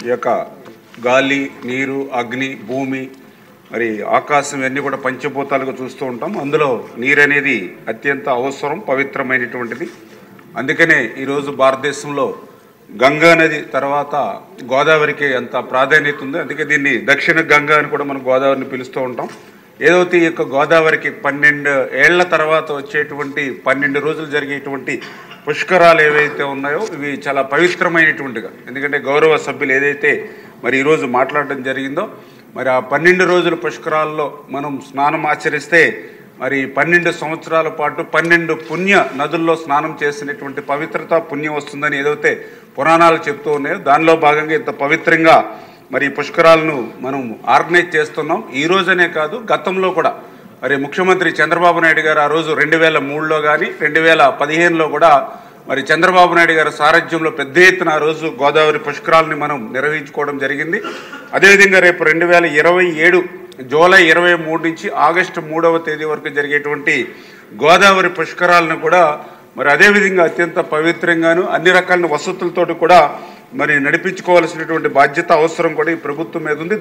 ఈ యొక్క గాలి, నీరు, అగ్ని, భూమి, మరి ఆకాశం ఇవన్నీ కూడా పంచభూతాలుగా చూస్తూ ఉంటాం. అందులో నీరు అనేది అత్యంత అవసరం, పవిత్రమైనటువంటిది. అందుకనే ఈరోజు భారతదేశంలో గంగా నది తర్వాత గోదావరికి ఎంత ప్రాధాన్యత ఉంది. అందుకే దీన్ని దక్షిణ గంగా అని కూడా మనం గోదావరిని పిలుస్తూ ఉంటాం. ఏదైతే ఈ యొక్క గోదావరికి 12 ఏళ్ల తర్వాత వచ్చేటువంటి 12 రోజులు జరిగేటువంటి పుష్కరాలు ఏవైతే ఉన్నాయో ఇవి చాలా పవిత్రమైనటువంటిగా, ఎందుకంటే గౌరవ సభ్యులు ఏదైతే మరి ఈరోజు మాట్లాడడం జరిగిందో మరి ఆ 12 రోజుల పుష్కరాల్లో మనం స్నానం ఆచరిస్తే మరి 12 సంవత్సరాల పాటు 12 పుణ్య నదుల్లో స్నానం చేసినటువంటి పవిత్రత, పుణ్యం వస్తుందని ఏదైతే పురాణాలు చెప్తూ ఉన్నాయో దానిలో భాగంగా ఇంత పవిత్రంగా మరి పుష్కరాలను మనం ఆర్గనైజ్ చేస్తున్నాం. ఈ రోజనే కాదు, గతంలో కూడా మరి ముఖ్యమంత్రి చంద్రబాబు నాయుడు గారు ఆ రోజు 2003లో కానీ 2015లో కూడా మరి చంద్రబాబు నాయుడు గారి సారథ్యంలో పెద్ద ఎత్తున ఆ రోజు గోదావరి పుష్కరాలని మనం నిర్వహించుకోవడం జరిగింది. అదేవిధంగా రేపు 2027 జూలై 23 నుంచి ఆగస్టు 3వ తేదీ వరకు జరిగేటువంటి గోదావరి పుష్కరాలను కూడా మరి అదేవిధంగా అత్యంత పవిత్రంగాను అన్ని రకాల వసతులతో కూడా మరి నడిపించుకోవాల్సినటువంటి బాధ్యత, అవసరం కూడా ఈ ప్రభుత్వం మీద ఉంది.